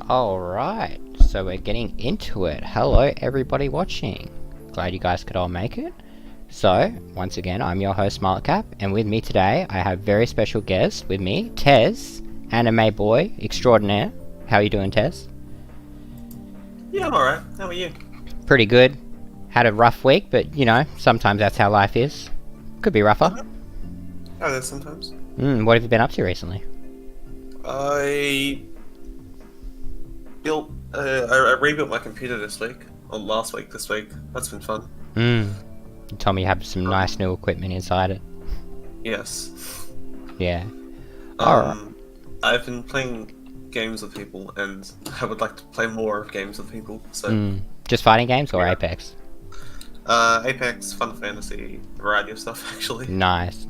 Alright, so we're getting into it. Hello everybody watching. Glad you guys could all make it. So, once again, I'm your host Mulletcap, and with me today I have very special guest with me, Tezz, anime boy extraordinaire. How are you doing, Tezz? Yeah, I'm alright. How are you? Pretty good. Had a rough week, but you know, sometimes that's how life is. Could be rougher. Oh, there's sometimes. What have you been up to recently? I I rebuilt my computer this week, or last week, this week. That's been fun. You told me you have some nice new equipment inside it. Yes. Yeah. Alright. I've been playing games with people, and I would like to play more games with people. So, Just fighting games or Apex? Apex, Fun Fantasy, a variety of stuff actually. Nice.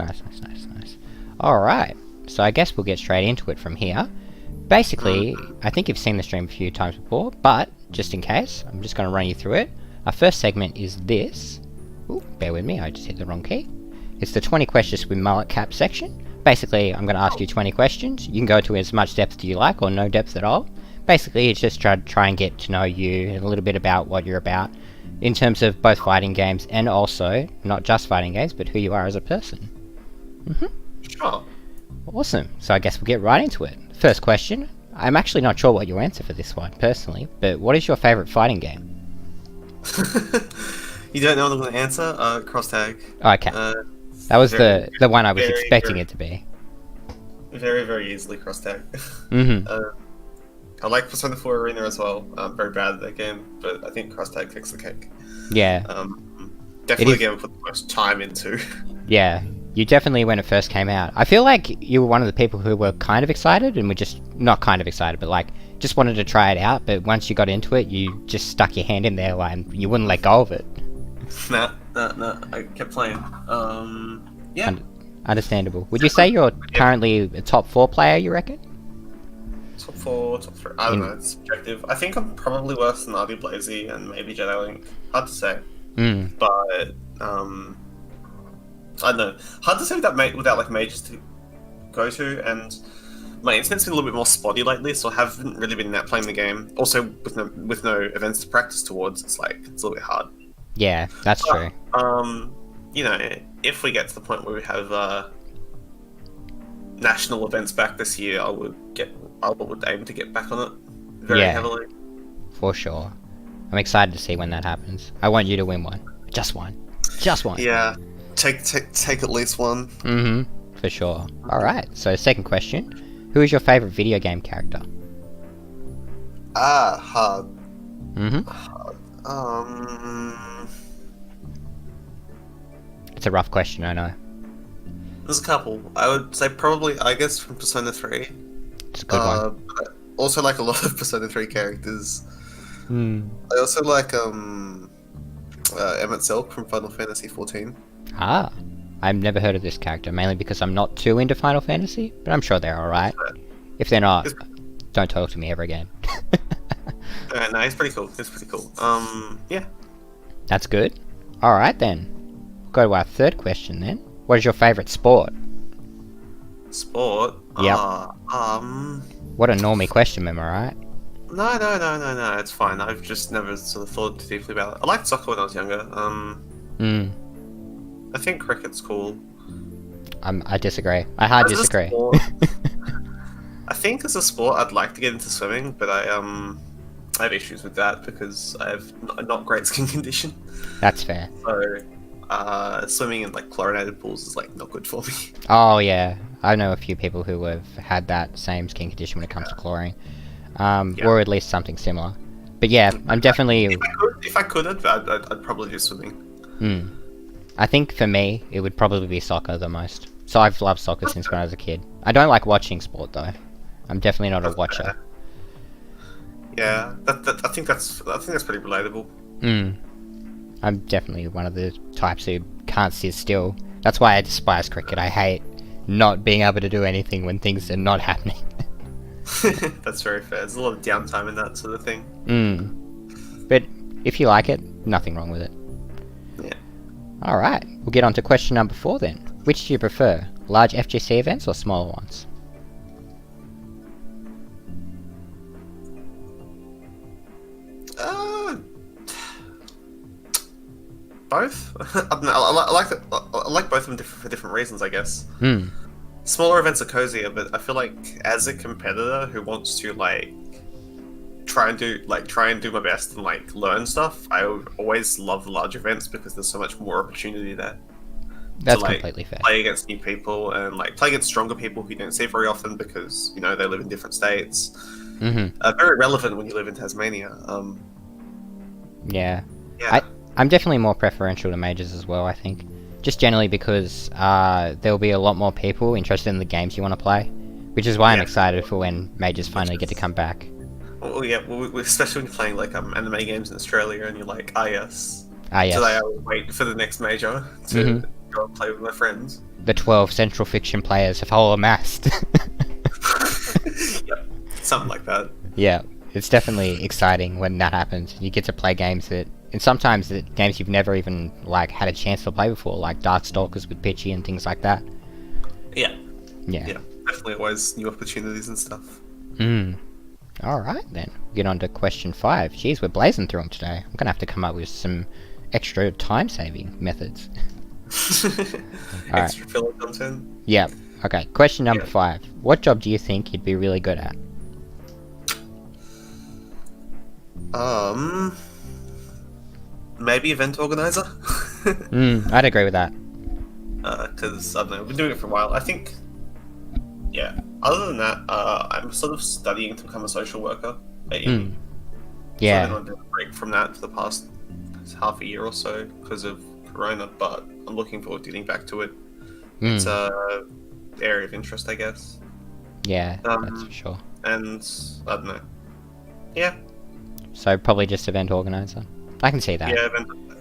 Alright, so I guess we'll get straight into it from here. Basically, I think you've seen the stream a few times before, but just in case, I'm just going to run you through it. Our first segment is this. Ooh, bear with me, I just hit the wrong key. It's the 20 questions with Mulletcap section. Basically, I'm going to ask you 20 questions. You can go to as much depth as you like, or no depth at all. Basically, it's just try and get to know you and a little bit about what you're about, in terms of both fighting games and also, not just fighting games, but who you are as a person. Sure. Awesome, so I guess we'll get right into it. First question, I'm actually not sure what you'll answer for this one, personally, but what is your favourite fighting game? You don't know what I'm going to answer? Cross tag. Okay, that was the one I was expecting it to be. Very, very easily cross tag. I like Persona 4 Arena as well. I'm very bad at that game, but I think cross tag takes the cake. Yeah. Definitely a game I put the most time into. Yeah, you definitely, when it first came out. I feel like you were one of the people who were kind of excited, and were just, not kind of excited, but like, just wanted to try it out, but once you got into it, you just stuck your hand in there, like, and you wouldn't let go of it. No, I kept playing. Yeah. Understandable. Would you say you're currently a top 4 player, you reckon? Top 4, top 3. I don't know, it's subjective. I think I'm probably worse than Ardy Blazy and maybe Jedi Link. Hard to say. But, I don't know. Hard to say without like majors to go to, and my internet's been a little bit more spotty lately, so I haven't really been out playing the game. Also, with no events to practice towards, it's a little bit hard. Yeah, that's true. You know, if we get to the point where we have national events back this year, I would aim to get back on it very heavily. For sure. I'm excited to see when that happens. I want you to win one. Just one. Just one. Yeah. Take at least one. For sure. Alright, so second question. Who is your favourite video game character? Hard. It's a rough question, I know. There's a couple. I would say probably, I guess, from Persona 3. It's a good one. But I also like a lot of Persona 3 characters. I also like Emmett Silk from Final Fantasy 14. I've never heard of this character, mainly because I'm not too into Final Fantasy, but I'm sure they're alright. If they're not, don't talk to me ever again. No, he's pretty cool. Yeah. That's good. Alright then. We'll go to our third question then. What is your favourite sport? Sport? Yep. What a normie question, am I right? No, it's fine. I've just never sort of thought too deeply about it. I liked soccer when I was younger. I think cricket's cool. I disagree. I hard disagree. I think as a sport, I'd like to get into swimming, but I have issues with that because I have a not great skin condition. That's fair. So, swimming in like chlorinated pools is like not good for me. Oh yeah, I know a few people who have had that same skin condition when it comes to chlorine, or at least something similar. But yeah, I'm definitely. If I could, I'd probably do swimming. I think for me, it would probably be soccer the most. So I've loved soccer since when I was a kid. I don't like watching sport though. I'm definitely not a watcher. Yeah, I think that's pretty relatable. I'm definitely one of the types who can't sit still. That's why I despise cricket. I hate not being able to do anything when things are not happening. That's very fair. There's a lot of downtime in that sort of thing. But if you like it, nothing wrong with it. Yeah. Alright, we'll get on to question number 4 then. Which do you prefer? Large FGC events or smaller ones? both. I don't know. I like both of them for different reasons, I guess. Hmm. Smaller events are cozier, but I feel like as a competitor who wants to like try and do my best and like learn stuff, I always love the large events because there's so much more opportunity there. That's to, like, completely fair. play against new people and like play against stronger people who you don't see very often because they live in different states. Mm-hmm. Very relevant when you live in Tasmania. Yeah. Yeah. I'm definitely more preferential to majors as well, I think. Just generally because there'll be a lot more people interested in the games you want to play, which is why I'm excited for when majors finally get to come back. Well, yeah, especially when you're playing like anime games in Australia and you're like, yes. Yes. So I always wait for the next major to go and play with my friends. The 12 Central Fiction players have all amassed. Yep, something like that. Yeah, it's definitely exciting when that happens. You get to play games and sometimes the games you've never even like had a chance to play before, like Darkstalkers with Pitchy and things like that. Yeah. Yeah. Yeah, definitely always new opportunities and stuff. Alright then, get on to question 5. Jeez, we're blazing through them today. I'm gonna have to come up with some extra time-saving methods. Extra filler content. Yeah. Okay, question number 5. What job do you think you'd be really good at? Maybe event organizer. I'd agree with that. Because I don't know, I've been doing it for a while. I think, yeah. Other than that, I'm sort of studying to become a social worker at uni. Yeah. So I've been on a break from that for the past half a year or so because of Corona, but I'm looking forward to getting back to it. It's a area of interest, I guess. Yeah, that's for sure. And I don't know. Yeah. So probably just event organizer. I can see that. Yeah,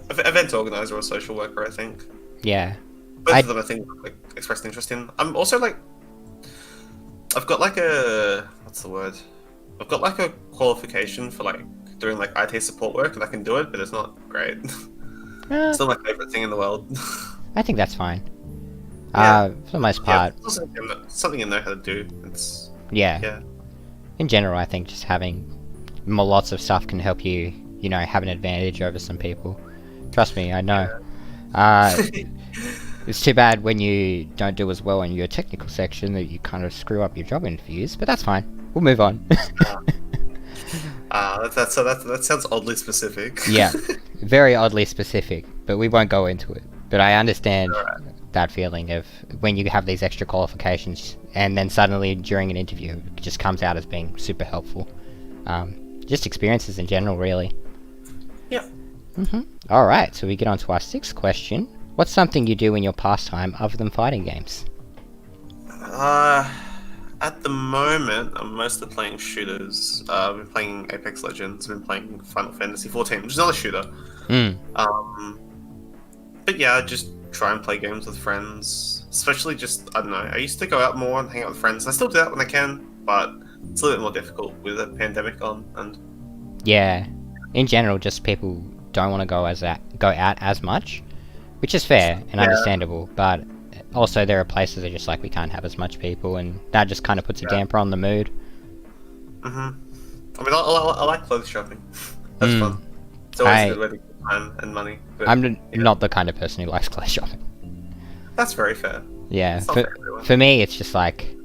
event organizer or social worker, I think. Yeah. Both of them, I think, like, expressed interest in. I'm also like, I've got like a I've got like a qualification for like doing like IT support work, and I can do it, but it's not great. It's not my favorite thing in the world. I think that's fine. Yeah. For the most part. It's something I know how to do. It's yeah. In general, I think just having lots of stuff can help you, have an advantage over some people. Trust me, I know. It's too bad when you don't do as well in your technical section that you kind of screw up your job interviews, but that's fine. We'll move on. That sounds oddly specific. Yeah, very oddly specific, but we won't go into it. But I understand that feeling of when you have these extra qualifications and then suddenly during an interview it just comes out as being super helpful. Just experiences in general, really. Yeah. Alright, so we get on to our 6th question. What's something you do in your pastime other than fighting games? At the moment, I'm mostly playing shooters. I've been playing Apex Legends. I've been playing Final Fantasy 14, which is not a shooter. But yeah, I just try and play games with friends. Especially just, I don't know, I used to go out more and hang out with friends. I still do that when I can, but it's a little bit more difficult with a pandemic on. And yeah, in general, just people don't want to go out as much, which is fair and understandable, but also there are places that are just like, we can't have as much people, and that just kind of puts a damper on the mood. I mean, I like clothes shopping. That's fun. It's always a good way to get time and money. But, I'm not the kind of person who likes clothes shopping. That's very fair. Yeah, for me, it's just like,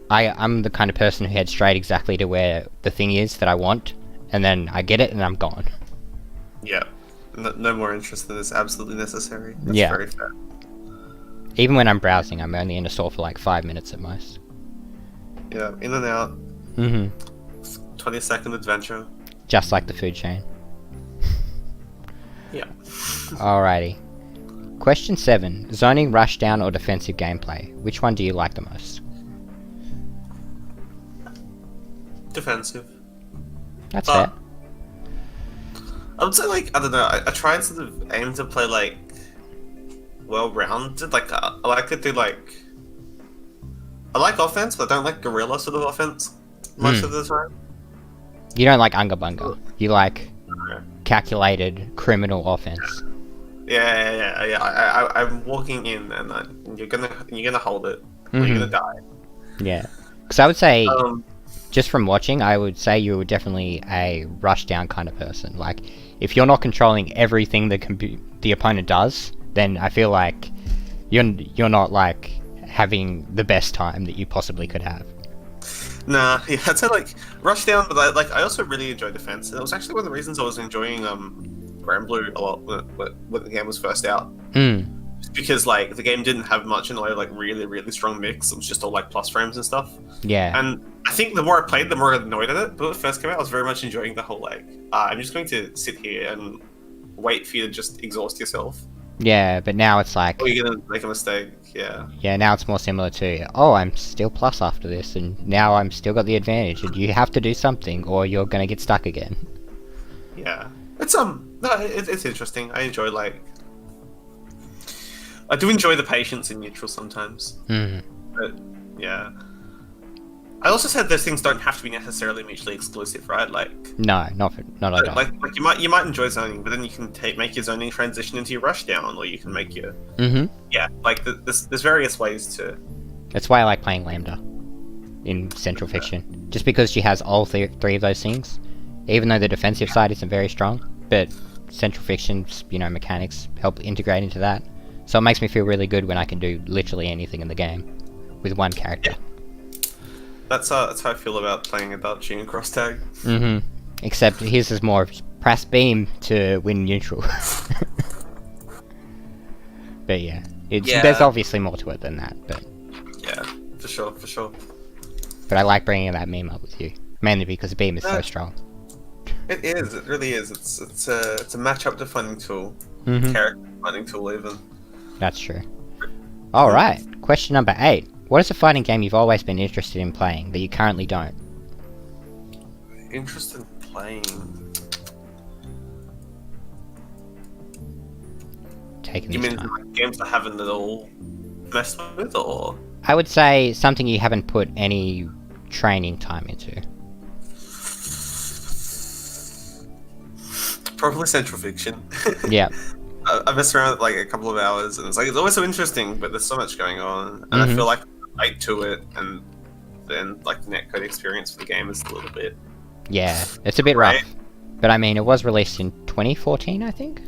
I'm the kind of person who heads straight exactly to where the thing is that I want, and then I get it and I'm gone. Yeah. No more interest than is absolutely necessary. That's very fair. Even when I'm browsing, I'm only in a store for like 5 minutes at most. Yeah, in and out. 20-second adventure. Just like the food chain. Yeah. Alrighty. Question 7. Zoning, rushdown, or defensive gameplay? Which one do you like the most? Defensive. That's fair. I would say, like, I don't know, I try and sort of aim to play, like, well-rounded. Like, I like to do, like, I like offense, but I don't like guerrilla sort of offense most of the time. You don't like Unga Bunga. You like calculated criminal offense. Yeah. I'm walking in, and you're gonna hold it. Or you're gonna die. Yeah. Because I would say, just from watching, I would say you were definitely a rush down kind of person. Like, if you're not controlling everything the opponent does, then I feel like you're not like having the best time that you possibly could have. Nah, yeah, I'd say like rush down, but I also really enjoy defense. And it was actually one of the reasons I was enjoying Granblue a lot when the game was first out. Just because like the game didn't have much in the way of like really strong mix. It was just all like plus frames and stuff. Yeah. And I think the more I played, the more I got annoyed at it. But when it first came out, I was very much enjoying the whole like I'm just going to sit here and wait for you to just exhaust yourself. Yeah, but now it's like... Or you're gonna make a mistake, yeah. Yeah, now it's more similar to, oh, I'm still plus after this, and now I'm still got the advantage, and you have to do something, or you're gonna get stuck again. Yeah. It's, no, it's interesting. I enjoy, like... I do enjoy the patience in neutral sometimes. But, yeah. I also said those things don't have to be necessarily mutually exclusive, right? Like no, not at all. Like you might enjoy zoning, but then you can make your zoning transition into your rush down, or you can make your yeah. Like there's various ways to. That's why I like playing Lambda in Central Fiction, just because she has all three of those things. Even though the defensive side isn't very strong, but Central Fiction's mechanics help integrate into that. So it makes me feel really good when I can do literally anything in the game with one character. Yeah. That's how I feel about playing a Dutchie and cross tag. Except his is more press beam to win neutral. But yeah, there's obviously more to it than that. But yeah, for sure. But I like bringing that meme up with you, mainly because beam is so strong. It is. It really is. It's a matchup defining tool, character defining tool even. That's true. All right, question number 8. What is a fighting game you've always been interested in playing that you currently don't? Interested in playing? You mean like games I haven't at all messed with, or? I would say something you haven't put any training time into. Probably Central Fiction. Yeah. I messed around with like a couple of hours, and it's always so interesting, but there's so much going on, and I feel like late to it, and then like the netcode experience for the game is a little bit. Yeah, it's a bit rough, but I mean, it was released in 2014, I think.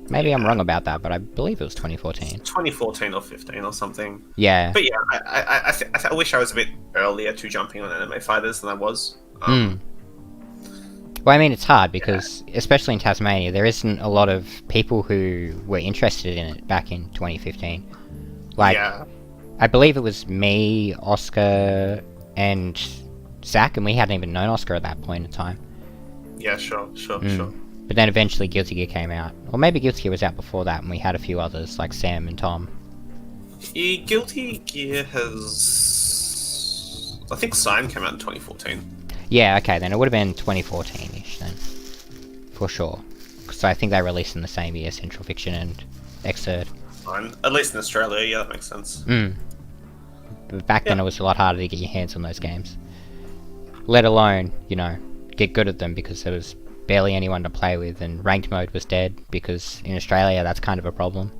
Maybe I'm wrong about that, but I believe it was 2014. 2014 or 15 or something. Yeah. But yeah, I wish I was a bit earlier to jumping on anime fighters than I was. Well, I mean, it's hard because, especially in Tasmania, there isn't a lot of people who were interested in it back in 2015. Like, I believe it was me, Oscar, and Zach, and we hadn't even known Oscar at that point in time. Yeah, sure. But then eventually Guilty Gear came out. Or maybe Guilty Gear was out before that, and we had a few others, like Sam and Tom. Guilty Gear has... I think Sign came out in 2014. Yeah, okay, then it would have been 2014-ish then. For sure. So I think they released in the same year, Central Fiction and Xrd. Fine. At least in Australia, yeah, that makes sense. But back then it was a lot harder to get your hands on those games. Let alone, get good at them, because there was barely anyone to play with, and ranked mode was dead, because in Australia that's kind of a problem.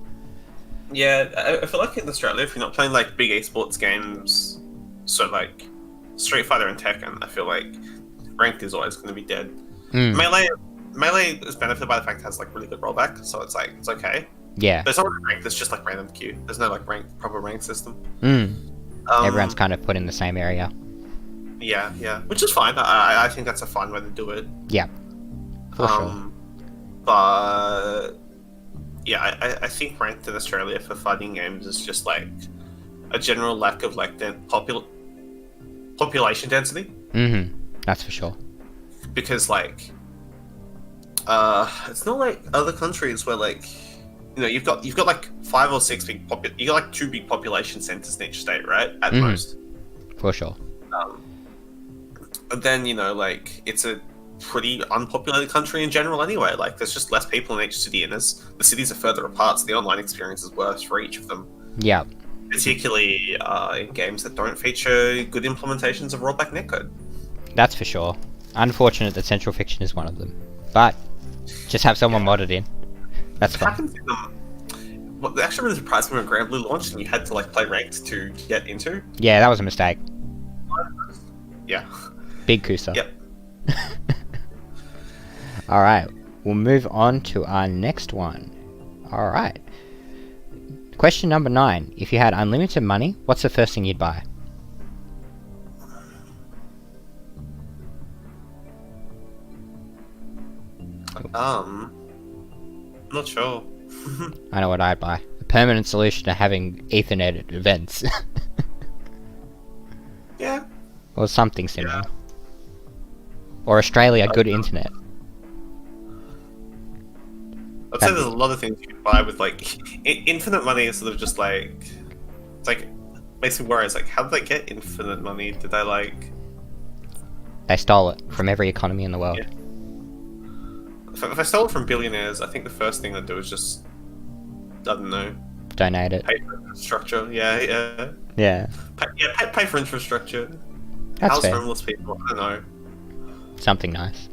Yeah, I feel like in Australia, if you're not playing like big esports games, so like Street Fighter and Tekken, I feel like ranked is always going to be dead. Melee is benefited by the fact it has like really good rollback, so it's okay. Yeah. There's not really ranked, there's just like random queue. There's no like proper rank system. Everyone's kind of put in the same area. Yeah, which is fine. I think that's a fine way to do it. Yeah. For sure. But yeah, I think ranked in Australia for fighting games is just like a general lack of like population density. That's for sure. Because like it's not like other countries where like you've got like 5 or 6 big you got like 2 big population centers in each state, right? At most. For sure. But then like it's a pretty unpopulated country in general anyway. Like there's just less people in each city, and the cities are further apart, so the online experience is worse for each of them. Yeah. Particularly in games that don't feature good implementations of rollback netcode. That's for sure. Unfortunate that Central Fiction is one of them. But just have someone modded in. That's fine. What actually really surprised me when Granblue launched and you had to like play ranked to get into. Yeah, that was a mistake. Yeah. Big Kusa. Yep. Alright, we'll move on to our next one. Alright. Question number 9. If you had unlimited money, what's the first thing you'd buy? Not sure. I know what I'd buy. A permanent solution to having Ethernet at events. Yeah. Or something similar. Or Australia, good internet. I'd say there's a lot of things you can buy with like infinite money is sort of just like it's like makes me worry. It's like how did they get infinite money? Did they like They stole it from every economy in the world. Yeah. If I stole it from billionaires, I think the first thing they'd do is just I don't know. Donate it. Pay for infrastructure. Yeah. Yeah. Pay for infrastructure. That's House fair. homeless people. I don't know. Something nice.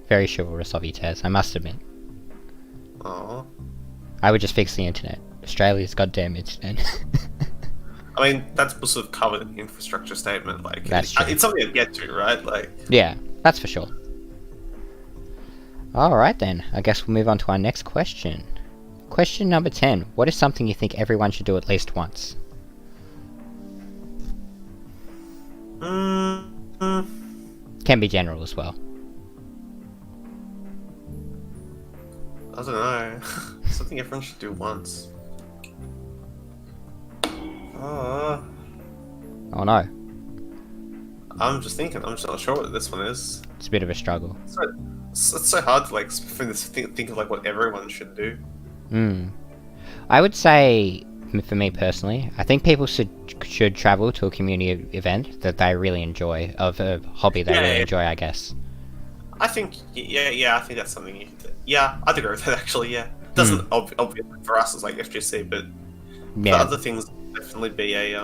Very chivalrous of you, Tezz, I must admit. Aww. I would just fix the internet. Australia's goddamn internet. I mean, that's sort of covered in the infrastructure statement. Like, That's true. it's something to get to, right? Like, Yeah, that's for sure. Alright then, I guess we'll move on to our next question. Question number 10. What is something you think everyone should do at least once? Can be general as well. I don't know. Something everyone should do once. Oh no, I'm just thinking. I'm just not sure what this one is. it's a bit of a struggle. It's so hard to like think of like what everyone should do. I would say, for me personally, I think people should travel to a community event that they really enjoy, of a hobby they really enjoy, I guess. I think, I think that's something you can do. Yeah, I'd agree with that actually, yeah. Doesn't, obviously, for us, it's like FGC, but for other things, definitely be a,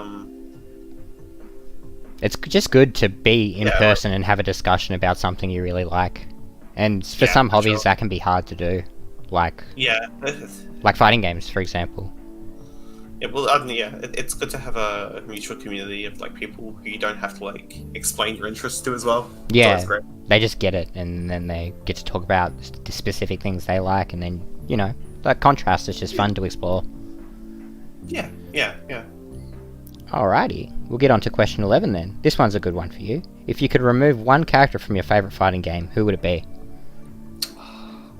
It's just good to be in person and have a discussion about something you really like. And for some hobbies, that can be hard to do. Like fighting games, for example. Yeah, well, it's good to have a mutual community of like people who you don't have to like explain your interests to as well. Yeah, so that's great. They just get it, and then they get to talk about the specific things they like, and then, you know, that contrast is just fun to explore. Yeah. Alrighty, we'll get on to question 11 then. This one's a good one for you. If you could remove one character from your favourite fighting game, who would it be?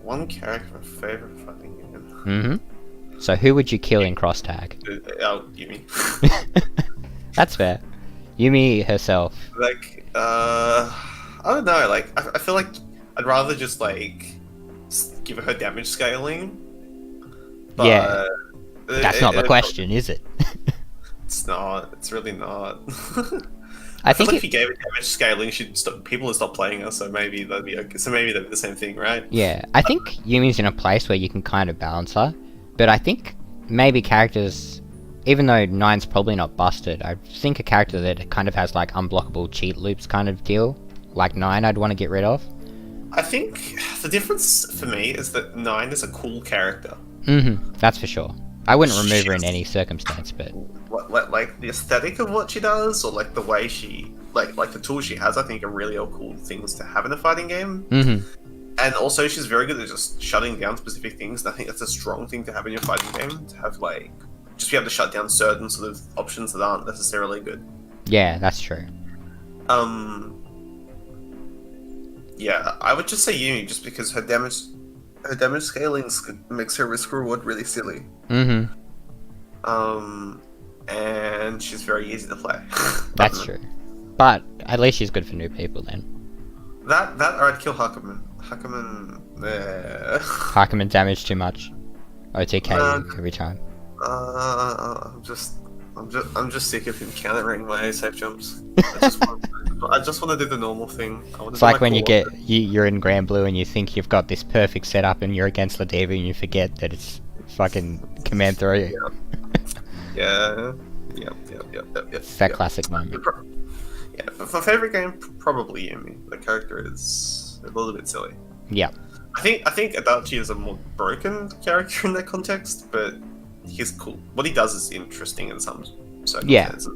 One character from favorite fighting game. Mm-hmm. So who would you kill in cross tag? Oh, Yumi. That's fair. Yumi herself. Like, I don't know. Like, I feel like I'd rather just like give her damage scaling. But yeah. That's not the question, is it? It's not. It's really not. I feel think like if you gave it damage scaling, people would stop playing her. So maybe that'd be okay. So maybe that'd be the same thing, right? Yeah, I think Yumi's in a place where you can kind of balance her, but I think maybe characters, even though 9's probably not busted, I think a character that kind of has like unblockable cheat loops kind of deal, like 9, I'd want to get rid of. I think the difference for me is that 9 is a cool character. That's for sure. I wouldn't remove her in any circumstance, but like the aesthetic of what she does, or like the way she like the tools she has, I think are really all cool things to have in a fighting game. And also, she's very good at just shutting down specific things. And I think that's a strong thing to have in your fighting game, to have like just be able to shut down certain sort of options that aren't necessarily good. Yeah, that's true. Yeah, I would just say Yumi, just because her damage scaling makes her risk reward really silly. And she's very easy to play. That's true. But at least she's good for new people then. That or I'd kill Hakuman. Hakuman damage too much. OTK every time. I'm just sick of him countering my safe jumps. I just want to do the normal thing. It's like when you're in Grand Blue and you think you've got this perfect setup and you're against Ladiva and you forget that it's fucking command throw. Yeah. It's that classic moment. Yeah, my favorite game, probably Yumi. The character is a little bit silly. Yeah. I think Adachi is a more broken character in that context, but he's cool. What he does is interesting in some circumstances.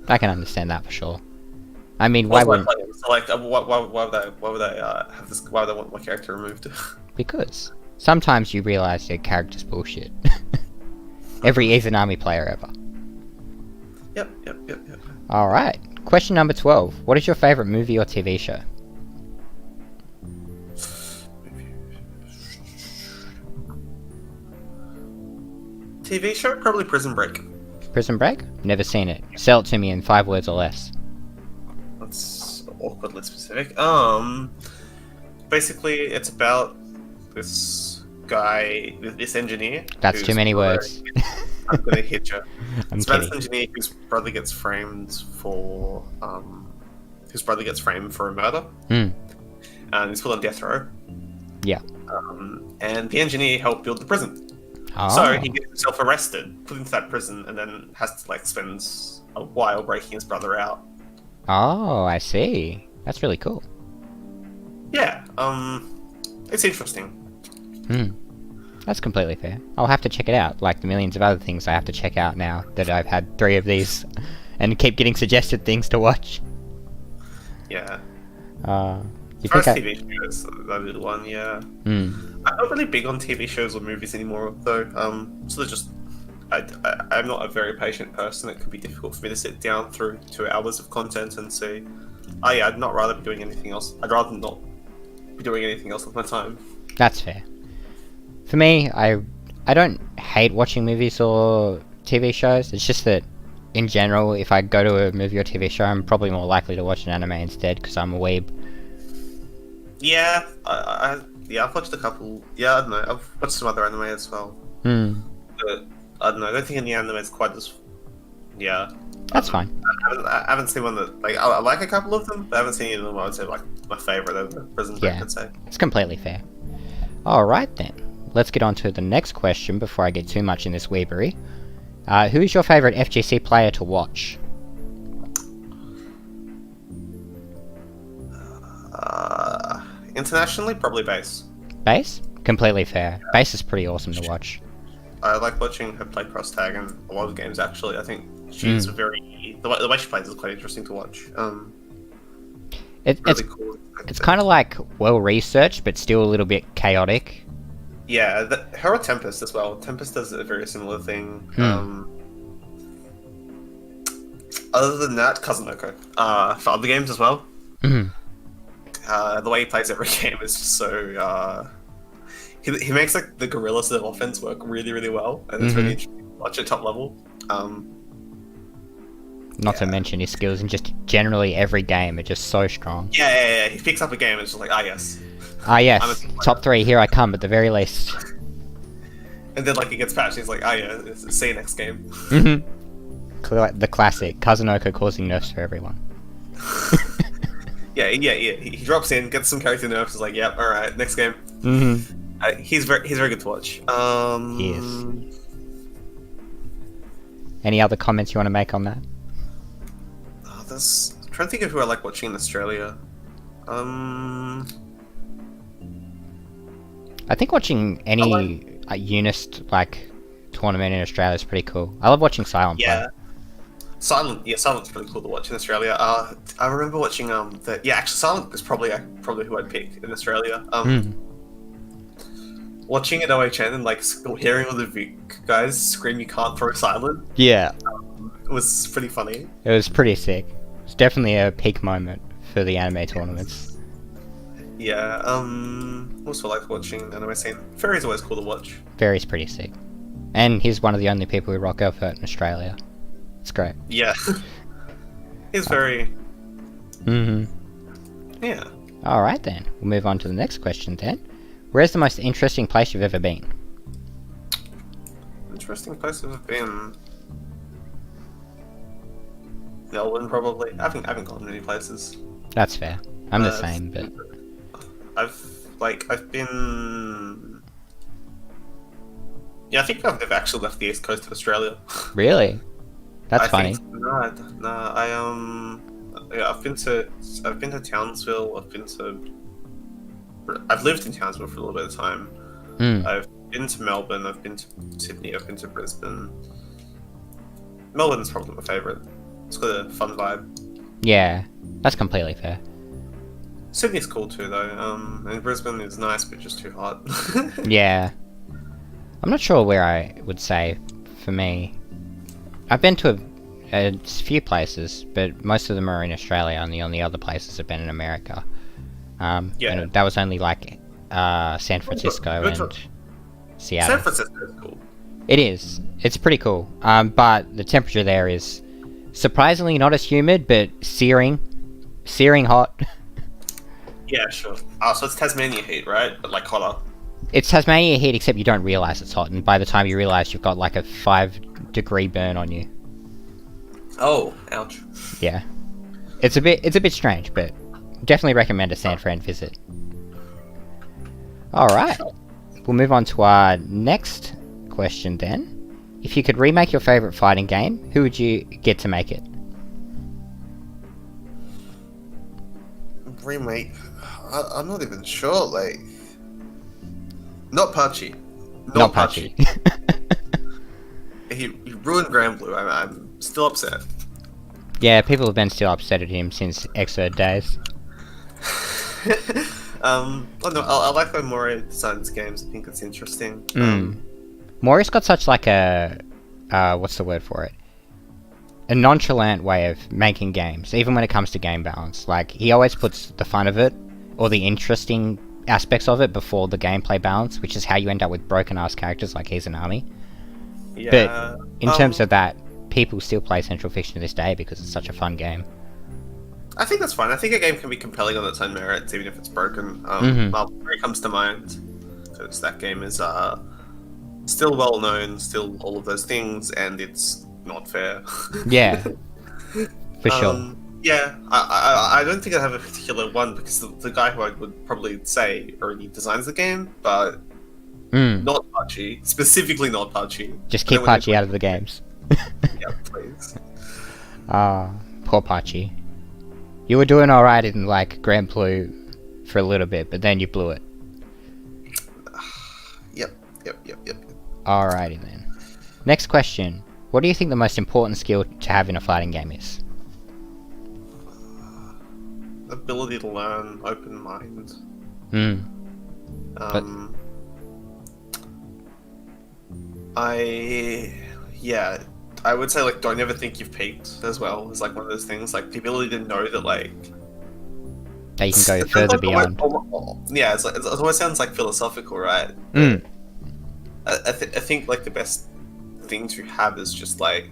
I can understand that for sure. I mean, why What's my wouldn't? plan? So like, why would they have this? Why would they want my character removed? Because sometimes you realize your character's bullshit. Every Izanami player ever. Yep. Alright, question number 12. What is your favourite movie or TV show? TV show, probably Prison Break. Prison Break? Never seen it. Sell it to me in 5 words or less. That's awkwardly specific. Basically, it's about this guy, this engineer. That's too many words. I'm gonna hit you. I'm It's about kidding. this engineer whose brother gets framed for a murder, Hmm. and he's put on death row. Yeah. And the engineer helped build the prison. Oh. So he gets himself arrested, put into that prison, and then has to like spend a while breaking his brother out. Oh, I see. That's really cool. Yeah, it's interesting. Hmm. That's completely fair. I'll have to check it out, like the millions of other things I have to check out now that I've had 3 of these and keep getting suggested things to watch. Yeah. You As far think as TV shows, that is one, yeah. Hmm. I'm not really big on TV shows or movies anymore, though. So they're just, I'm not a very patient person. It can be difficult for me to sit down through 2 hours of content and say, oh yeah, I'd not rather be doing anything else. I'd rather not be doing anything else with my time. That's fair. For me, I don't hate watching movies or TV shows. It's just that, in general, if I go to a movie or TV show, I'm probably more likely to watch an anime instead because I'm a weeb. Yeah, I've watched a couple. Yeah, I don't know. I've watched some other anime as well. Hmm. But I don't know. I don't think any anime is quite as. Yeah. That's fine. I haven't seen one that like I like a couple of them, but I haven't seen any of them. I would say like my favorite of the Prison Break. Yeah. I'd say. It's completely fair. Alright then. Let's get on to the next question before I get too much in this weebery. Who is your favourite FGC player to watch? Internationally, probably Base. Base? Completely fair. Base is pretty awesome to watch. I like watching her play cross tag in a lot of games. Actually, I think she's very the way she plays is quite interesting to watch. It's Really cool. it's kind of like well researched, but still a little bit chaotic. Yeah, her or Tempest as well. Tempest does a very similar thing. Other than that, Kazunoko. For other games as well. Mhm. The way he plays every game is just so. He makes like the guerrilla sort of offense work really, really well, and it's really interesting to watch at top level. Not to mention his skills in just generally every game are just so strong. Yeah. He picks up a game and it's just like, yes. Ah yes, top 3, here I come at the very least. And then like it gets patched, he's like, yeah, see you next game. The classic, Kazunoko causing nerfs for everyone. Yeah. He drops in, gets some character nerfs, is like, yep, alright, next game. He's very good to watch. He is. Any other comments you want to make on that? I'm trying to think of who I like watching in Australia. I think watching any Unist like tournament in Australia is pretty cool. I love watching Silent play. Silent's really cool to watch in Australia. I remember watching actually Silent is probably who I'd pick in Australia. Watching at OHN and like hearing all the guys scream "You can't throw Silent." Yeah, was pretty funny. it was pretty sick. It's definitely a peak moment for the anime tournaments. Yeah. Also like watching anime scene. Fairy's always cool to watch. Fairy's pretty sick, and he's one of the only people who rock Elfert in Australia. It's great. Yeah. He's very. Yeah. All right then, we'll move on to the next question then. Where's the most interesting place you've ever been? Interesting place I've been. Melbourne, probably. I haven't gone many places. That's fair. I'm the same, but I've been. Yeah, I think I've never actually left the east coast of Australia. really, that's funny. I've been to Townsville. I've lived in Townsville for a little bit of time. I've been to Melbourne. I've been to Sydney. I've been to Brisbane. Melbourne's probably my favourite. It's got a fun vibe. Yeah, that's completely fair. Sydney's cool too, though. And Brisbane is nice, but just too hot. Yeah. I'm not sure where I would say, for me. I've been to a few places, but most of them are in Australia, and the only other places have been in America. Yeah. And that was only like San Francisco and Seattle. San Francisco is cool. It is. It's pretty cool. But the temperature there is surprisingly not as humid, but searing hot. Yeah, sure. Oh, so it's Tasmania heat, right? But like hotter. It's Tasmania heat, except you don't realise it's hot, and by the time you realise, you've got like a 5-degree burn on you. Oh, ouch. Yeah, it's a bit strange, but definitely recommend a San Fran visit. All right, we'll move on to our next question then. If you could remake your favorite fighting game, who would you get to make it? Remake? I'm not even sure. Like, not Pachi. Not Pachi. He ruined Grand Blue. I'm still upset. Yeah, people have been still upset at him since Xrd days. Oh no, I like when Mori designs games. I think it's interesting. Mori's got such like a what's the word for it? A nonchalant way of making games, even when it comes to game balance. Like, he always puts the fun of it, or the interesting aspects of it, before the gameplay balance, which is how you end up with broken-ass characters like Izanami. Yeah. But in terms of that, people still play Central Fiction to this day because it's such a fun game. I think that's fine. I think a game can be compelling on its own merits, even if it's broken. Mulletcap comes to mind, because that game is still well known, still all of those things, and it's not fair. Yeah, for sure. Yeah, I don't think I have a particular one, because the guy who I would probably say already designs the game, but not Pachi. Specifically not Pachi. Just keep Pachi out of the games. Yeah, please. Poor Pachi. You were doing alright in, like, Grand Blue for a little bit, but then you blew it. Yep. Alrighty then. Next question. What do you think the most important skill to have in a fighting game is? Ability to learn, open mind. I would say, like, don't ever think you've peaked as well. It's like one of those things, like the ability to know that, like, that you can go further beyond. Yeah, it's like, it always sounds like philosophical, right? I think like the best thing to have is just like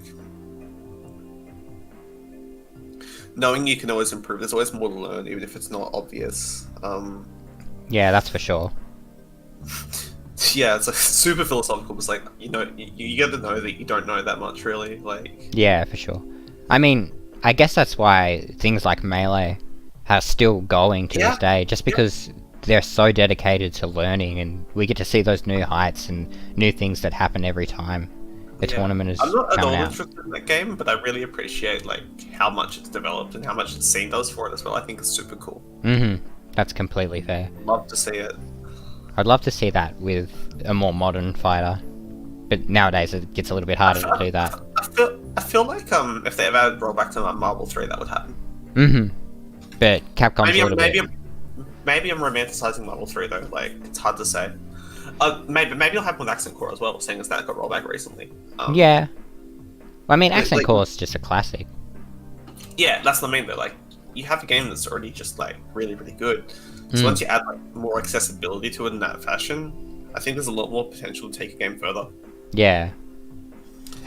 knowing you can always improve. There's always more to learn, even if it's not obvious. Yeah, that's for sure. Yeah, it's like super philosophical. But it's like, you know, you get to know that you don't know that much, really. Like, yeah, for sure. I mean, I guess that's why things like Melee are still going to this day, just because they're so dedicated to learning, and we get to see those new heights and new things that happen every time the tournament is coming out. I'm not at all interested in that game, but I really appreciate like how much it's developed and how much the scene does for it as well. I think it's super cool. That's completely fair. Love to see it. I'd love to see that with a more modern fighter, but nowadays it gets a little bit harder to do that. I feel like if they ever had rollback to like Marvel 3, that would happen. But Capcom's a little bit... Maybe I'm romanticizing Marvel 3 though. Like, it's hard to say. Maybe it'll happen with Accent Core as well, seeing as that got rollback recently. Yeah. I mean, Accent Core is just a classic. Yeah, that's what I mean though. Like, you have a game that's already just like really, really good. So once you add like more accessibility to it in that fashion, I think there's a lot more potential to take a game further. Yeah.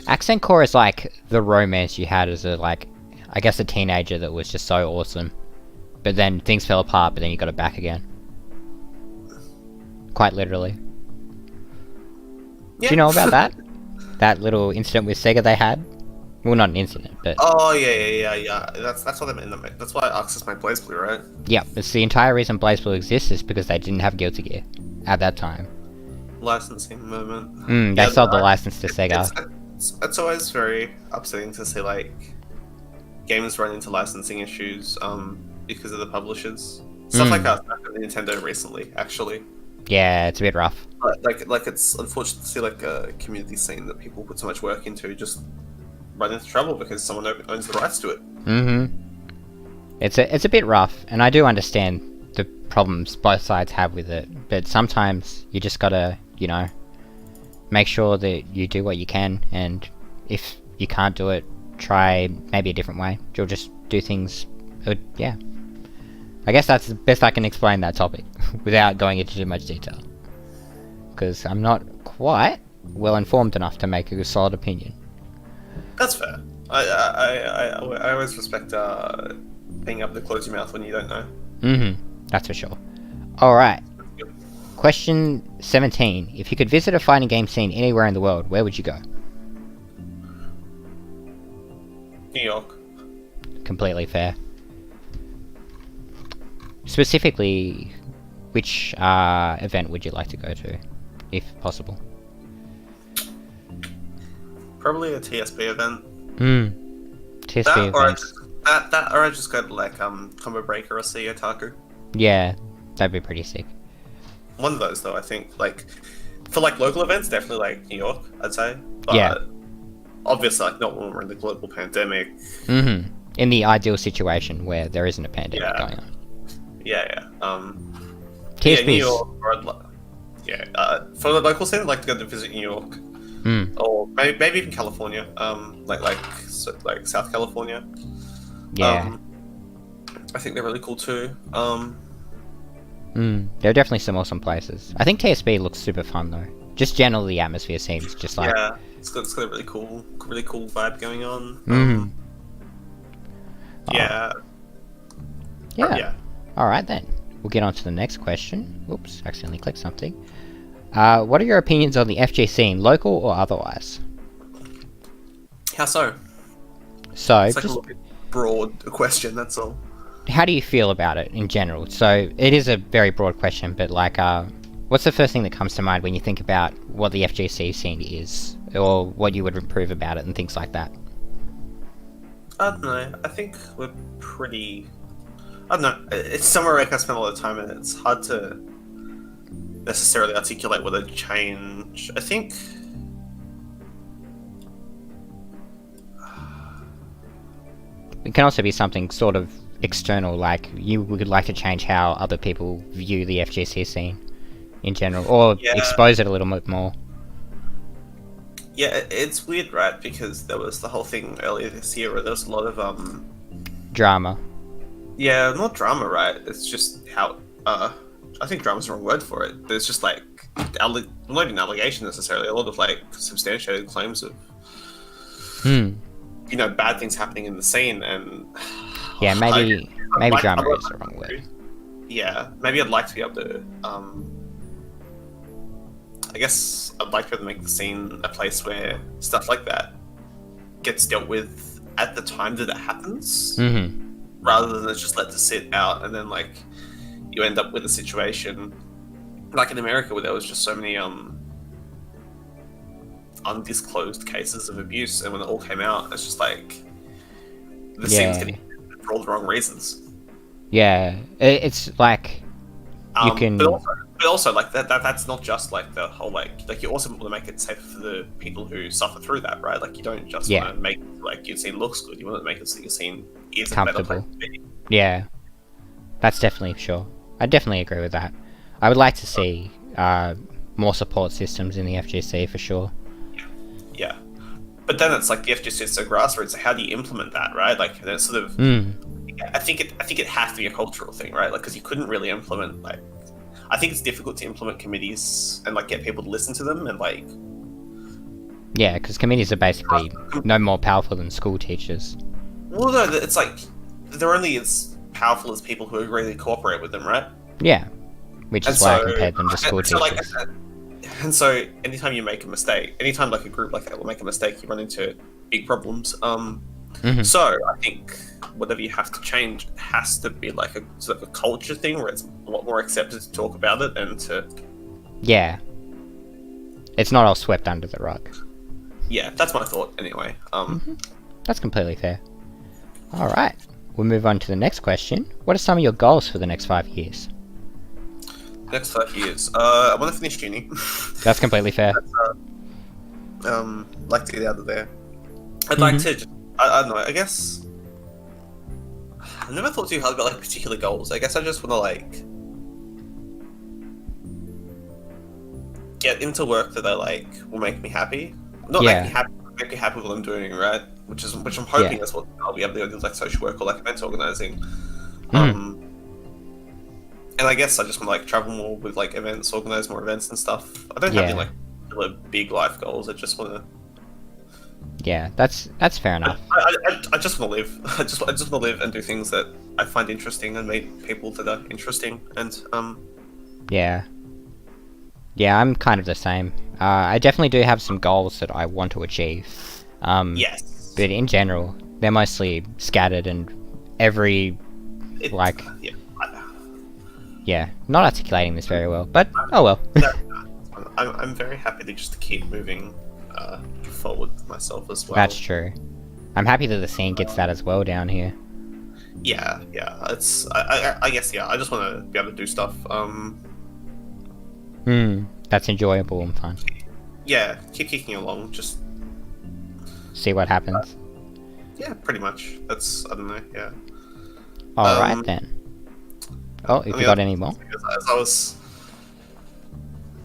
Accent Core is like the romance you had as a, like, I guess a teenager that was just so awesome. But then things fell apart, but then you got it back again. Quite literally. Yeah. Do you know about that? That little incident with Sega they had? Well, not an incident, but... Oh, yeah. That's what I meant. That's why Access made BlazBlue, right? Yeah, it's the entire reason BlazBlue exists is because they didn't have Guilty Gear at that time. Licensing moment. They sold the license to Sega. It's always very upsetting to see, like, games run into licensing issues because of the publishers. Stuff like that happened to Nintendo recently, actually. Yeah, it's a bit rough. Like it's unfortunate to see like a community scene that people put so much work into just run into trouble because someone owns the rights to it. It's a bit rough, and I do understand the problems both sides have with it, but sometimes you just gotta, you know, make sure that you do what you can, and if you can't do it, try maybe a different way. You'll just do things, yeah. I guess that's the best I can explain that topic, without going into too much detail. Because I'm not quite well informed enough to make a solid opinion. That's fair. I always respect being able to close your mouth when you don't know. That's for sure. Alright. Question 17. If you could visit a fighting game scene anywhere in the world, where would you go? New York. Completely fair. Specifically, which event would you like to go to, if possible? Probably a TSP event. TSP That, or events. or I just go to like Combo Breaker or see Otaku. Yeah, that'd be pretty sick. One of those though, I think. Like for like local events, definitely like New York, I'd say. But Yeah. obviously, like not when we're in the global pandemic. In the ideal situation where there isn't a pandemic Yeah. going on. Yeah. TSP New is- York. Or for the local scene, I'd like to go to visit New York. Or maybe even California. Like South California. Yeah. I think they're really cool too. There are definitely some awesome places. I think TSP looks super fun though. Just generally the atmosphere seems just like... Yeah, it's got a really cool vibe going on. Yeah. Yeah. Alright then. We'll get on to the next question. Oops, accidentally clicked something. What are your opinions on the FG scene, local or otherwise? How so? So, It's like a just little bit broad question, that's all. how do you feel about it in general? So, it is a very broad question, but like, what's the first thing that comes to mind when you think about what the FGC scene is? Or what you would improve about it and things like that? I don't know. I think we're pretty... I don't know. It's somewhere where I can spend a lot of time and it's hard to necessarily articulate what a change... I think... It can also be something sort of external, like you would like to change how other people view the FGC scene in general, or expose it a little bit more. Yeah, it's weird, right? Because there was the whole thing earlier this year where there was a lot of Drama. Yeah, not drama, right? It's just how I think drama's the wrong word for it. There's just like not even allegation necessarily, a lot of like substantiated claims of you know, bad things happening in the scene, and Yeah, maybe like, drama is the wrong word. Yeah, maybe I'd like to be able to I guess I'd like to be able to make the scene a place where stuff like that gets dealt with at the time that it happens, rather than it's just let to sit out and then like you end up with a situation like in America where there was just so many undisclosed cases of abuse, and when it all came out, it's just like the scene's getting for all the wrong reasons. Yeah, it's like you can. But also, like that's not just like the whole like you also want to make it safe for the people who suffer through that, right? Like you don't just want to make like your scene looks good. You want to make it so your scene is comfortable. A better place to be. Yeah, that's definitely sure. I definitely agree with that. I would like to see more support systems in the FGC for sure. Yeah, but then it's like the FGC is so grassroots. So how do you implement that, right? Like that's sort of. I think it has to be a cultural thing, right? Like because you couldn't really implement like. I think it's difficult to implement committees and like get people to listen to them and like. Yeah, because committees are basically no more powerful than school teachers. Well, no, it's like they're only as powerful as people who agree to cooperate with them, right? Yeah, which is why I compared them to school teachers. And so, anytime you make a mistake, anytime like a group like that will make a mistake, you run into big problems. So I think whatever you have to change has to be like a sort of a culture thing where it's a lot more accepted to talk about it and to. Yeah. It's not all swept under the rug. Yeah, that's my thought anyway. That's completely fair. Alright, we'll move on to the next question. What are some of your goals for the next 5 years? Next 5 years. I want to finish uni. That's completely fair. Like to get out of there. I'd like to just, I don't know, I guess I never thought too hard about like particular goals. I guess I just want to like get into work that I like will make me happy. Not Yeah. make me happy with what I'm doing, right? Which I'm hoping Yeah. is what I'll be able to do, like social work or like event organizing. Mm. And I guess I just want to like travel more with like events, organize more events and stuff. I don't have any Yeah. like particular big life goals. I just want to. Yeah, that's fair enough. I just want to live. I just want to live and do things that I find interesting and meet people that are interesting. And Yeah. Yeah, I'm kind of the same. I definitely do have some goals that I want to achieve. yes, But in general, they're mostly scattered and every, like, yeah. yeah, not articulating this very well, but oh well. I'm very happy to just keep moving forward myself as well. That's true. I'm happy that the scene gets that as well down here. Yeah. It's I guess I just want to be able to do stuff. That's enjoyable and fun. Yeah, keep kicking along. Just See what happens. yeah, pretty much. That's I don't know. Yeah. Alright then. Oh, if you got any more? As I was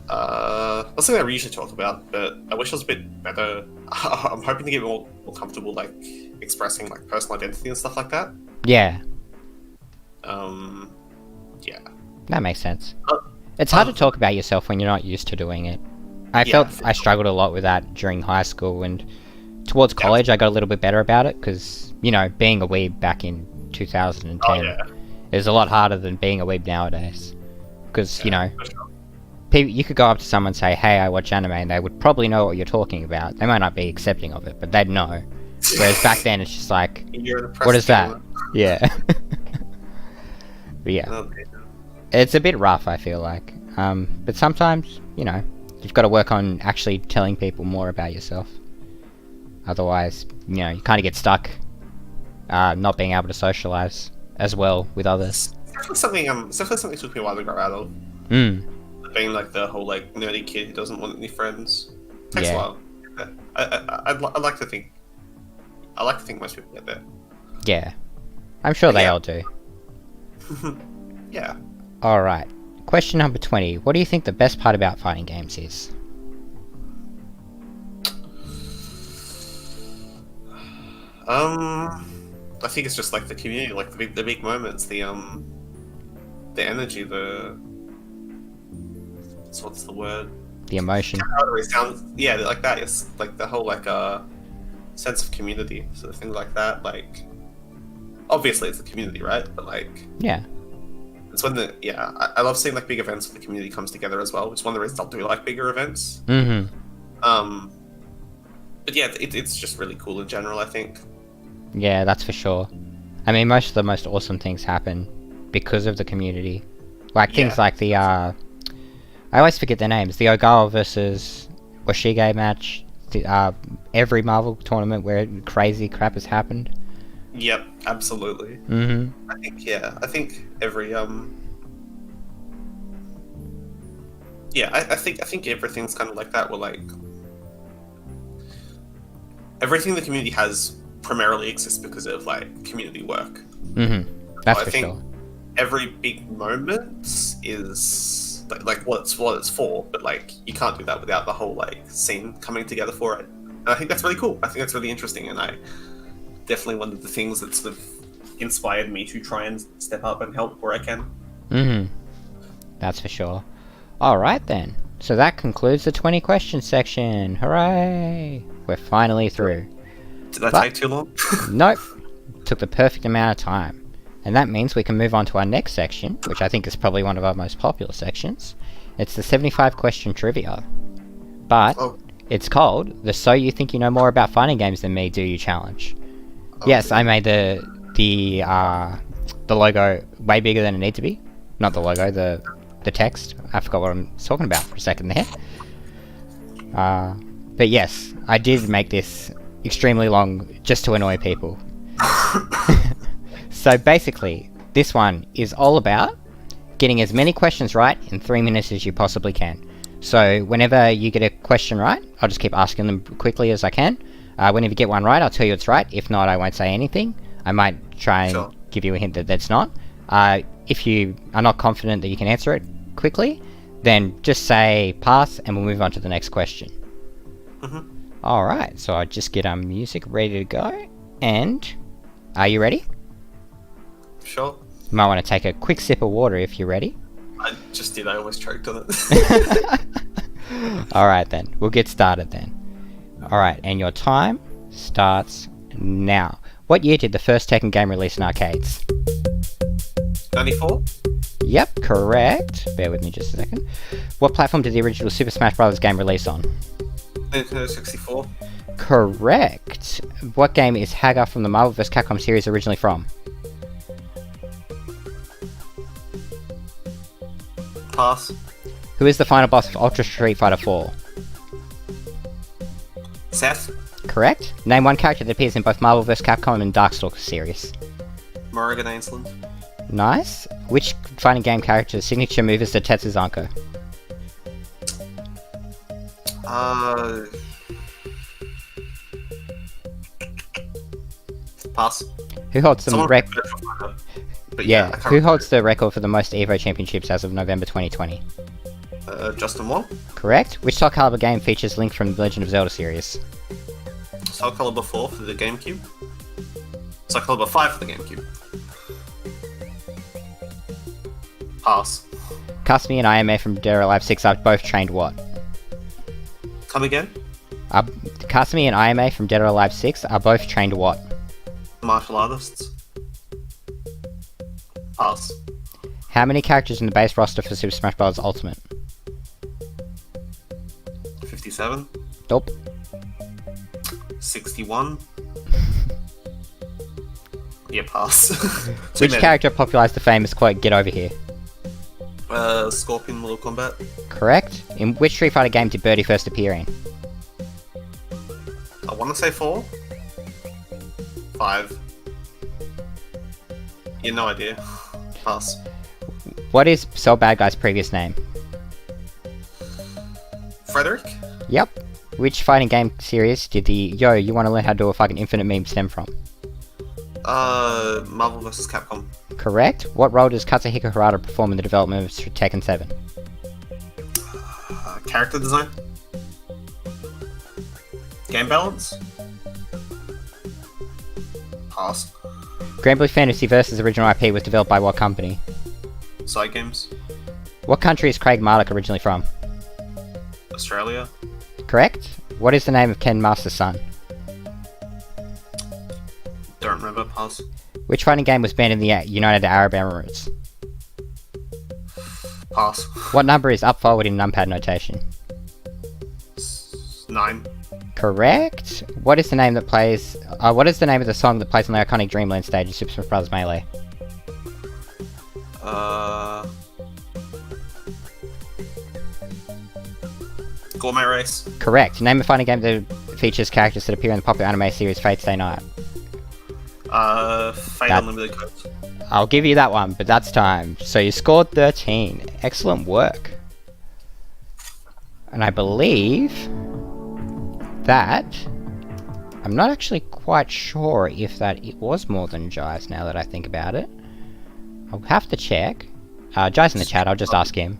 something I usually talk about, but I wish I was a bit better. I'm hoping to get more comfortable, like expressing like personal identity and stuff like that. Yeah, Yeah. that makes sense. It's hard to talk about yourself when you're not used to doing it. I felt I struggled a lot with that during high school, and towards college I got a little bit better about it, because, you know, being a weeb back in 2010 is a lot harder than being a weeb nowadays. Because, you know, for sure. you could go up to someone and say, hey, I watch anime, and they would probably know what you're talking about. They might not be accepting of it, but they'd know. Whereas back then, it's just like, You're an what is that? gamer. Yeah. But yeah, Okay. it's a bit rough, I feel like. But sometimes, you know, you've got to work on actually telling people more about yourself. Otherwise, you know, you kind of get stuck not being able to socialize as well with others. It's definitely something took me a while to grow out of. Being like the whole like nerdy kid who doesn't want any friends. Takes a Yeah. while. I'd like to think. I like to think most people get there. Yeah. I'm sure they Yeah. all do. Yeah. Alright. Question number 20. What do you think the best part about fighting games is? I think it's just like the community, like the big moments, the energy, so what's the word? The emotion. Camaraderie sounds, yeah, like that. It's like the whole like sense of community, sort of things like that. Like, obviously it's the community, right? But like, Yeah. it's when I love seeing like big events where the community comes together as well. Which is one of the reasons I do like bigger events. But yeah, it's just really cool in general, I think. Yeah, that's for sure. I mean, most of the most awesome things happen because of the community. Like things like the I always forget their names. The Ogawa versus Oshige match. Every Marvel tournament where crazy crap has happened. Yep, absolutely. I think every I think everything's kind of like that. Where like everything the community has primarily exists because of like community work. That's I for think sure. every big moment is like what it's for, but like you can't do that without the whole like scene coming together for it. And I think that's really cool. I think that's really interesting, and I definitely one of the things that sort of inspired me to try and step up and help where I can. That's for sure. Alright then. So that concludes the 20 questions section. Hooray! We're finally through. Did that take too long? Nope. Took the perfect amount of time. And that means we can move on to our next section, which I think is probably one of our most popular sections. It's the 75 question trivia. But it's called the So You Think You Know More About Fighting Games Than Me, Do You Challenge. Yes, I made the logo way bigger than it needed to be. Not the logo, the text. I forgot what I'm talking about for a second there. But yes, I did make this extremely long just to annoy people. So basically, this one is all about getting as many questions right in 3 minutes as you possibly can. So whenever you get a question right, I'll just keep asking them quickly as I can. Whenever you get one right, I'll tell you it's right. If not, I won't say anything. I might try and give you a hint that that's not. If you are not confident that you can answer it quickly, then just say pass and we'll move on to the next question. Alright, so I just get our music ready to go. And are you ready? Sure. You might want to take a quick sip of water if you're ready. I just did, I almost choked on it. Alright then, we'll get started then. Alright, and your time starts now. What year did the first Tekken game release in arcades? 94? Yep, correct. Bear with me just a second. What platform did the original Super Smash Bros. Game release on? Nintendo 64. Correct. What game is Haga from the Marvel vs. Capcom series originally from? Pass. Who is the final boss of Ultra Street Fighter 4? Seth. Correct. Name one character that appears in both Marvel vs. Capcom and Darkstalkers series. Morrigan Ainsland. Nice. Which fighting game character's signature move is the Tezz Anko? Pass. Who holds the record? Yeah, Who holds the record for the most EVO championships as of November 2020? Justin Wong. Correct. Which Soul Calibur game features Link from the Legend of Zelda series? Soul Calibur 4 for the GameCube. Soul Calibur 5 for the GameCube. Pass. Kasumi and IMA from Dead or Alive 6 are both trained what? Come again? Kasumi and IMA from Dead or Alive 6 are both trained what? Martial artists. Pass. How many characters in the base roster for Super Smash Bros. Ultimate? 57. Nope. 61. Yeah, pass. Which character popularized the famous quote, "Get over here"? Scorpion Mortal Kombat. Correct. In which Street Fighter game did Birdie first appear in? I want to say 4. 5. Yeah, no idea. Pass. What is Cell Bad Guy's previous name? Frederick? Yep. Which fighting game series did the "Yo, you want to learn how to do a fucking infinite" meme stem from? Marvel vs. Capcom. Correct. What role does Katsuhiko Harada perform in the development of Tekken 7? Character design? Game balance? Pass. Granblue Fantasy Versus original IP was developed by what company? Side games? What country is Craig Malik originally from? Australia? Correct. What is the name of Ken Master's son? Don't remember. Pass. Which fighting game was banned in the United Arab Emirates? Pass. What number is up forward in numpad notation? 9. Correct. What is the name that plays? What is the name of the song that plays on the iconic Dreamland stage in Super Smash Bros. Melee? Gourmet Race. Correct. Name a fighting game that features characters that appear in the popular anime series Fate Stay Night. Fate Unlimited Codes. I'll give you that one, but that's time. So you scored 13. Excellent work. And I believe that... I'm not actually quite sure if that it was more than Jai's now that I think about it. I'll have to check. Jai's in the chat, I'll just ask him.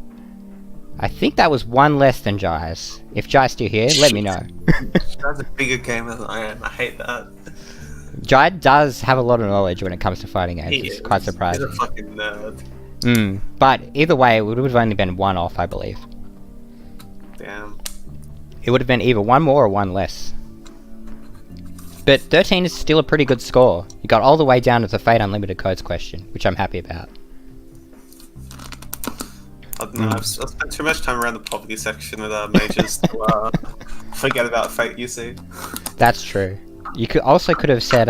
I think that was one less than Jai's. If Jai's still here, let me know. That's a bigger gamer than I am. I hate that. Jai does have a lot of knowledge when it comes to fighting games. It's quite surprising. He's a fucking nerd. But either way, it would have only been one off, I believe. Damn. It would have been either one more or one less. But 13 is still a pretty good score. You got all the way down to the Fate Unlimited Codes question, which I'm happy about. I don't know, I've spent too much time around the poverty section with mages to forget about Fate, you see. That's true. You could have said,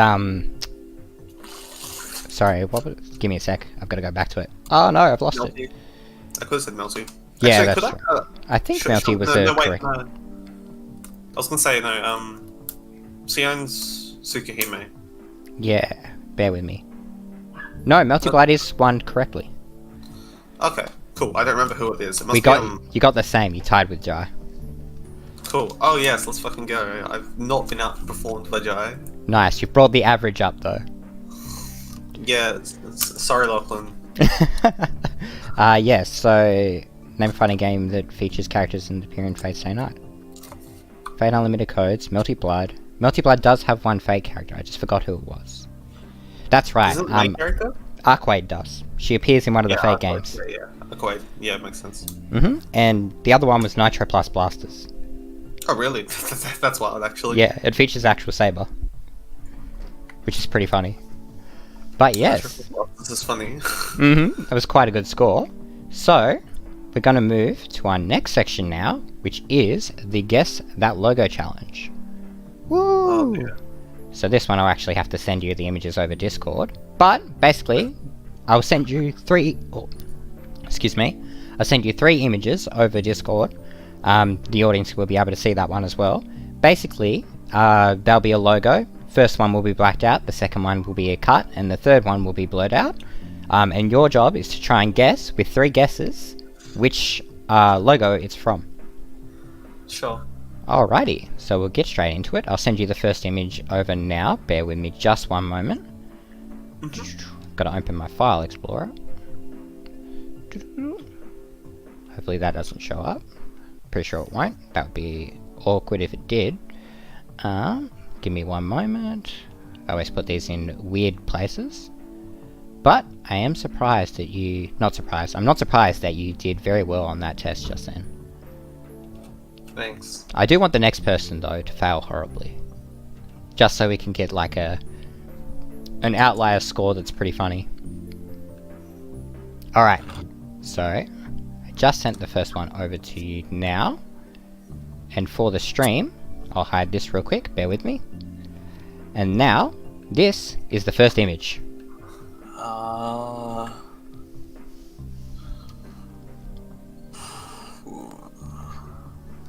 sorry, what was it? Give me a sec. I've got to go back to it. Oh no, I've lost Melty. it. I could have said Melty. Yeah, actually, that's true. I think Melty was correct. I was gonna say, no, Sion's Tsukihime. Yeah, bear with me. No, Melty Blood is one correctly. Okay, cool. I don't remember who it is. It must you got the same. You tied with Jai. Cool. Oh yes, let's fucking go. I've not been outperformed by Jai. Nice. You've brought the average up though. Yeah, sorry, Lachlan. Yes, so... Name a fighting game that features characters that appear in Fate Stay Night. Fate Unlimited Codes, Melty Blood. Melty Blood does have one Fate character, I just forgot who it was. That's right, Isn't the main character? Arcwade does. She appears in one of the Fate Arcwade, games. Yeah, Arcwade. Yeah, makes sense. And the other one was Nitro Plus Blasters. Oh, really? That's wild, actually. Yeah, it features actual Saber. Which is pretty funny. But yes. This is funny. That was quite a good score. So, we're going to move to our next section now, which is the Guess That Logo Challenge. Woo! Oh, yeah. So this one I'll actually have to send you the images over Discord. But, basically, I'll send you I'll send you 3 images over Discord. The audience will be able to see that one as well. Basically, there'll be a logo. First one will be blacked out, the second one will be a cut, and the third one will be blurred out. And your job is to try and guess, with 3 guesses, which logo it's from. Sure. Alrighty, so we'll get straight into it. I'll send you the first image over now. Bear with me just one moment. Gotta open my file explorer. Hopefully that doesn't show up. Pretty sure it won't. That would be awkward if it did. Give me one moment. I always put these in weird places. But I am surprised that you... I'm not surprised that you did very well on that test just then. Thanks. I do want the next person, though, to fail horribly. Just so we can get, like, an outlier score that's pretty funny. Alright. So, I just sent the first one over to you now. And for the stream, I'll hide this real quick, bear with me. And now, this is the first image.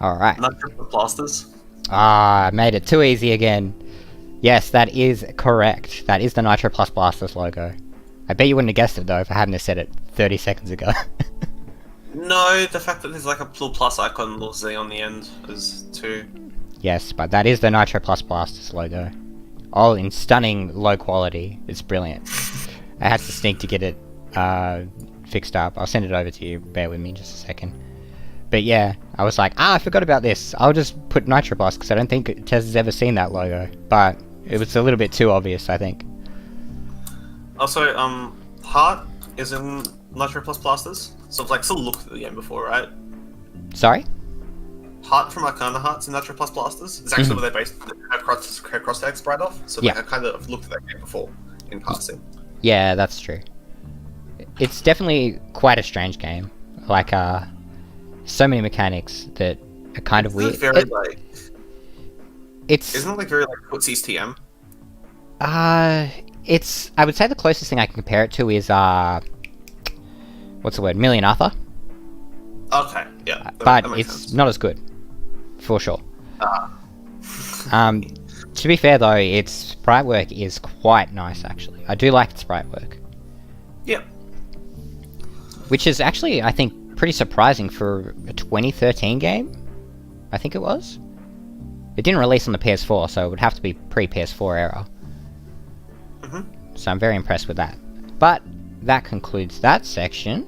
Alright. Nitro Plus Blasters. I made it too easy again. Yes, that is correct. That is the Nitro Plus Blasters logo. I bet you wouldn't have guessed it though if I hadn't have said it 30 seconds ago. No, the fact that there's like a little plus icon, little Z on the end is too... Yes, but that is the Nitro Plus Blasters logo. All in stunning low quality. It's brilliant. I had to sneak to get it fixed up. I'll send it over to you. Bear with me just a second. But yeah, I was like, I forgot about this. I'll just put Nitro Plus because I don't think Tezz has ever seen that logo. But it was a little bit too obvious, I think. Also, Heart is in Nitro Plus Blasters. So I've like still looked at the game before, right? Sorry? Heart from Arcana Hearts in Nitro Plus Blasters. It's actually where they based cross tag sprite off. So like, I kind of looked at that game before in passing. Yeah, that's true. It's definitely quite a strange game. Like, so many mechanics that are kind of weird. Very like... It's... Isn't it like very like Footsie's TM? It's... I would say the closest thing I can compare it to is, what's the word? Million Arthur. Okay, yeah. But it's not as good. For sure. To be fair though, its sprite work is quite nice actually. I do like its sprite work. Yeah. Which is actually, I think, pretty surprising for a 2013 game. I think it was. It didn't release on the PS4, so it would have to be pre-PS4 era. So I'm very impressed with that. But that concludes that section.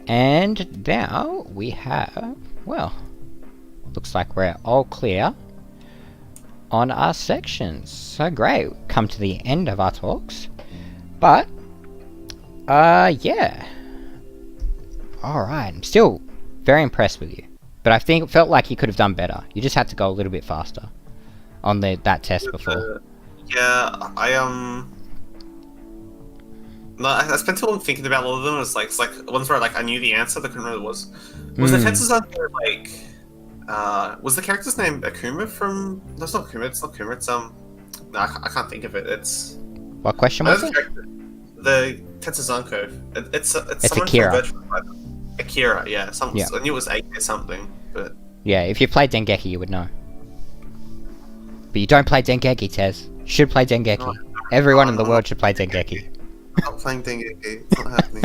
And now we have, well, looks like we're all clear on our sections. So great, come to the end of our talks. But, yeah. Alright, I'm still very impressed with you. But I think it felt like you could have done better. You just had to go a little bit faster on that test before. Yeah, no, I spent too long thinking about all of them. It's like ones where like I knew the answer, but I couldn't remember what it was. Was the Tezz like was the character's name Akuma from? No, it's not Akuma. It's not Akuma. It's no, I can't think of it. It's what question was it? The Tetsuzanko. It's someone Akira. From Akira, yeah. I knew it was A or something, but yeah, if you played Dengeki, you would know. But you don't play Dengeki, Tezz. You should play Dengeki. No, Everyone in the world should play Dengeki. I'm not playing Dengeki. It's not happening.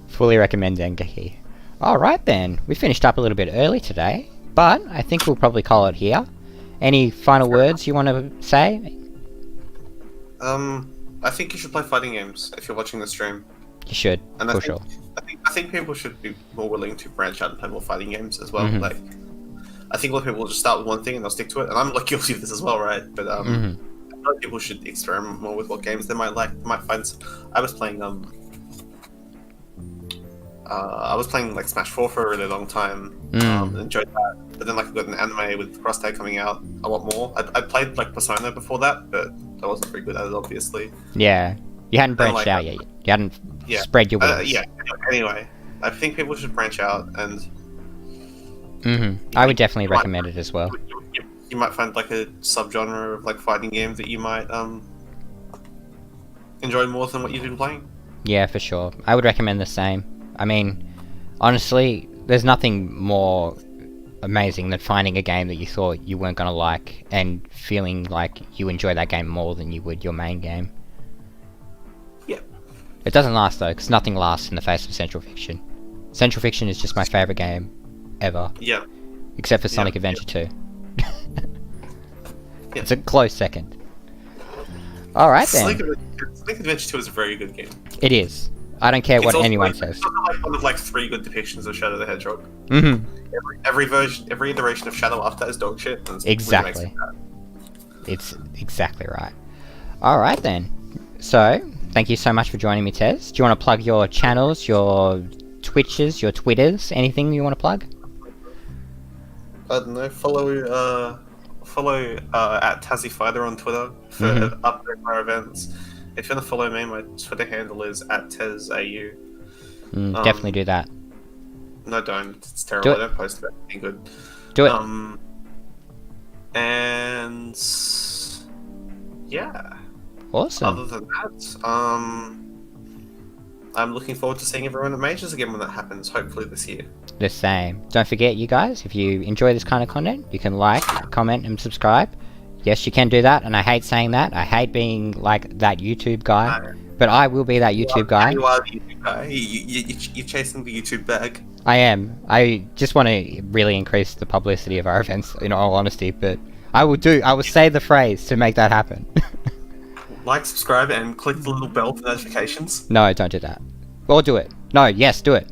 Fully recommend Dengeki. Alright then, we finished up a little bit early today, but I think we'll probably call it here. Any final words you want to say? I think you should play fighting games if you're watching the stream. You should, And for sure. I think people should be more willing to branch out and play more fighting games as well. Mhm. Like, I think a lot of people will just start with one thing and they'll stick to it. And I'm like guilty of this as well, right? But a lot of people should experiment more with what games they might like. They might find. I was playing like Smash 4 for a really long time. Enjoyed that. But then like I got an anime with Crossday coming out a lot more. I played like Persona before that, but I wasn't very good at it, obviously. Yeah. You hadn't branched like, out yet. You hadn't Yeah. spread your wings. Yeah. Anyway, I think people should branch out, and I would definitely recommend it as well. you might find like a subgenre of like fighting games that you might enjoy more than what you've been playing. Yeah, for sure. I would recommend the same. I mean, honestly, there's nothing more amazing than finding a game that you thought you weren't gonna like and feeling like you enjoy that game more than you would your main game. Yeah. It doesn't last though, because nothing lasts in the face of Central Fiction. Central Fiction is just my favourite game ever. Yeah. Except for Sonic Adventure 2. Yeah. It's a close second. Alright then. Sonic Adventure 2 is a very good game. It is. I don't care It's what also anyone like, says. It's also like one of like 3 good depictions of Shadow the Hedgehog. Mm-hmm. Every iteration of Shadow after that is dog shit. And Exactly. It's exactly right. Alright then. So, thank you so much for joining me, Tezz. Do you want to plug your channels, your Twitches, your Twitters, anything you want to plug? I don't know. Follow at Tazzy Fighter on Twitter for update my events. If you want to follow me, my Twitter handle is at TezzAU. Definitely do that. No, don't. It's terrible. I don't post about anything good. Do it. And yeah. Awesome. Other than that, I'm looking forward to seeing everyone at Majors again when that happens. Hopefully this year. The same. Don't forget, you guys, if you enjoy this kind of content, you can like, comment, and subscribe. Yes, you can do that, and I hate saying that. I hate being like that YouTube guy, but I will be that YouTube guy. You are the YouTube guy. You're chasing the YouTube bag. I am. I just want to really increase the publicity of our events, in all honesty, but I will say the phrase to make that happen. Like, subscribe, and click the little bell for notifications. No, don't do that. Or do it. No, yes, do it.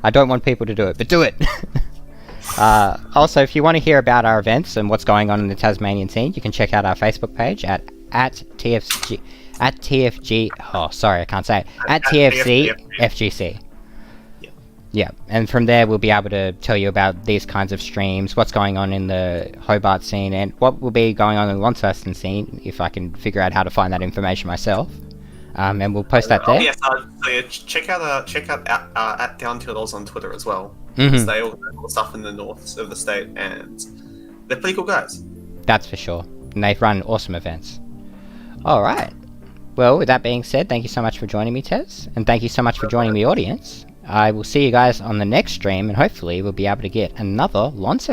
I don't want people to do it, but do it! Also, if you want to hear about our events and what's going on in the Tasmanian scene, you can check out our Facebook page at TFC... Oh, sorry, I can't say it. At TFC FGC. Yeah, and from there we'll be able to tell you about these kinds of streams, what's going on in the Hobart scene, and what will be going on in the Launceston scene, if I can figure out how to find that information myself. And we'll post that there. Yes, so yeah, check out at Down Turtles on Twitter as well. Mhm. They all do stuff in the north of the state, and they're pretty cool guys. That's for sure. And they run awesome events. Alright. Well, with that being said, thank you so much for joining me, Tezz. And thank you so much for joining the audience. I will see you guys on the next stream, and hopefully we'll be able to get another Launceston